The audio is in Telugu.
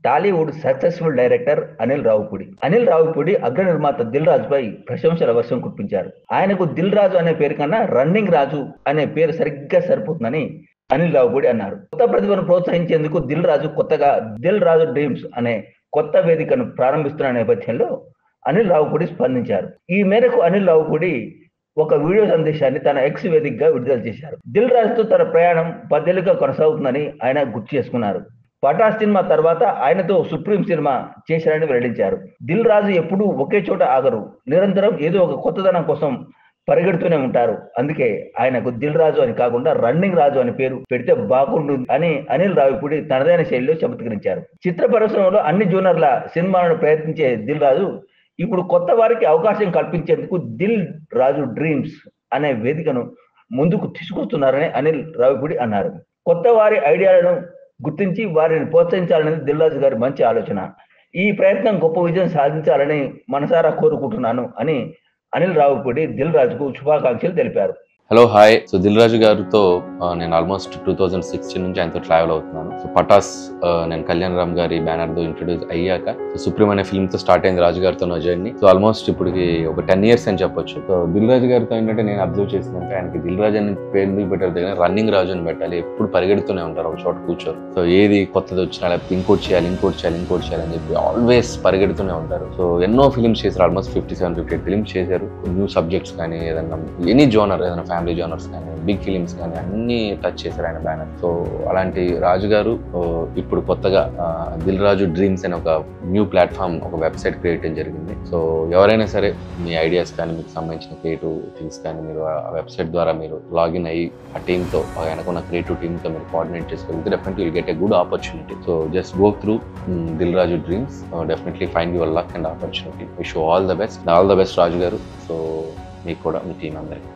Tollywood successful director Anil Ravipudi. అనిల్ రావిపూడి అగ్ర నిర్మాత దిల్ రాజు పై ప్రశంసల వర్షం కురిపించారు. ఆయనకు దిల్ రాజు అనే పేరు కన్నా రన్నింగ్ రాజు అనే పేరు సరిగ్గా సరిపోతుందని అనిల్ రావిపూడి అన్నారు. కొత్త ప్రతిభను ప్రోత్సహించేందుకు దిల్ రాజు కొత్తగా దిల్ రాజు డ్రీమ్స్ అనే కొత్త వేదికను ప్రారంభిస్తున్న నేపథ్యంలో అనిల్ రావిపూడి స్పందించారు. ఈ మేరకు అనిల్ రావిపూడి ఒక వీడియో సందేశాన్ని తన ఎక్స్ వేదికగా విడుదల చేశారు. దిల్ రాజుతో తన ప్రయాణం 10 ఏళ్లుగా కొనసాగుతుందని ఆయన గుర్తు చేసుకున్నారు. పటాస్ సినిమా తర్వాత ఆయనతో సుప్రీం సినిమా చేశారని వెల్లడించారు. దిల్ రాజు ఎప్పుడూ ఒకే చోట ఆగరు, నిరంతరం ఏదో ఒక కొత్తదనం కోసం పరిగెడుతూనే ఉంటారు. అందుకే ఆయనకు దిల్ రాజు అని కాకుండా రన్నింగ్ రాజు అని పేరు పెడితే బాగుంటుంది అని అనిల్ రావిపూడి తనదైన శైలిలో చమత్కరించారు. చిత్ర పరిశ్రమలో అన్ని జోనర్ల సినిమాలను ప్రయత్నించే దిల్ రాజు ఇప్పుడు కొత్త వారికి అవకాశం కల్పించేందుకు దిల్ రాజు డ్రీమ్స్ అనే వేదికను ముందుకు తీసుకొస్తున్నారని అనిల్ రావిపూడి అన్నారు. కొత్త వారి ఐడియాలను గుర్తించి వారిని ప్రోత్సహించాలనేది దిల్ రాజు గారి మంచి ఆలోచన. ఈ ప్రయత్నం గొప్ప విజయం సాధించాలని మనసారా కోరుకుంటున్నాను అని అనిల్ రావిపూడి దిల్ రాజుకు శుభాకాంక్షలు తెలిపారు. Hello hi. So Dil Raju గారితో నేను ఆల్మోస్ట్ 2016 నుంచి ఆయనతో ట్రావెల్ అవుతున్నాను. సో పటాస్ నేను కళ్యాణ్ రామ్ గారి బ్యానర్తో ఇంట్రొడ్యూస్ అయ్యాక సో సుప్రీం అనే ఫిల్మ్తో స్టార్ట్ అయింది రాజు గారితో నా జర్నీ. సో ఆల్మోస్ట్ ఇప్పటికి ఒక 10 years అని చెప్పొచ్చు. సో దిల్ రాజు గారితో ఏంటంటే నేను అబ్జర్వ్ చేసినాక ఆయనకి దిల్ రాజు అని పేరు పెట్టారు దగ్గర రన్నింగ్ రాజు అని పెట్టాలి. ఎప్పుడు పరిగెడుతూనే ఉంటారు, ఒక చోట కూర్చోరు. సో ఏది కొత్తది వచ్చినా లేకపోతే ఇంకోటి చేయాలి అని చెప్పి ఆల్వేస్ పరిగెడుతూనే ఉంటారు. సో ఎన్నో ఫిల్మ్స్ చేశారు, ఆల్మోస్ట్ 57-58 ఫిల్మ్స్ చేశారు. న్యూ సబ్జెక్ట్స్ కానీ ఏదైనా ఎనీ జోనర్, ఏదైనా ఫ్యామిలీ జోనర్స్ కానీ బిగ్ ఫిలిమ్స్ కానీ అన్ని టచ్ చేశారు ఆయన బ్యానర్. సో అలాంటి రాజు గారు ఇప్పుడు కొత్తగా దిల్ రాజు డ్రీమ్స్ అనే ఒక న్యూ ప్లాట్ఫామ్, ఒక వెబ్సైట్ క్రియేట్ చేయడం జరిగింది. సో ఎవరైనా సరే మీ ఐడియాస్ కానీ మీకు సంబంధించిన క్రియేటివ్ థింగ్స్ కానీ మీరు ఆ వెబ్సైట్ ద్వారా మీరు లాగిన్ అయ్యి ఆ టీమ్తో, ఆయనకున్న క్రియేటివ్ టీమ్తో మీరు కోఆర్డినేట్ చేసుకోగలిగితే definitely will get a good opportunity. So just go through Dil Raju dreams, definitely find your luck and opportunity. Wish you all the best Raju garu. So మీకు కూడా మీ టీం అందరికీ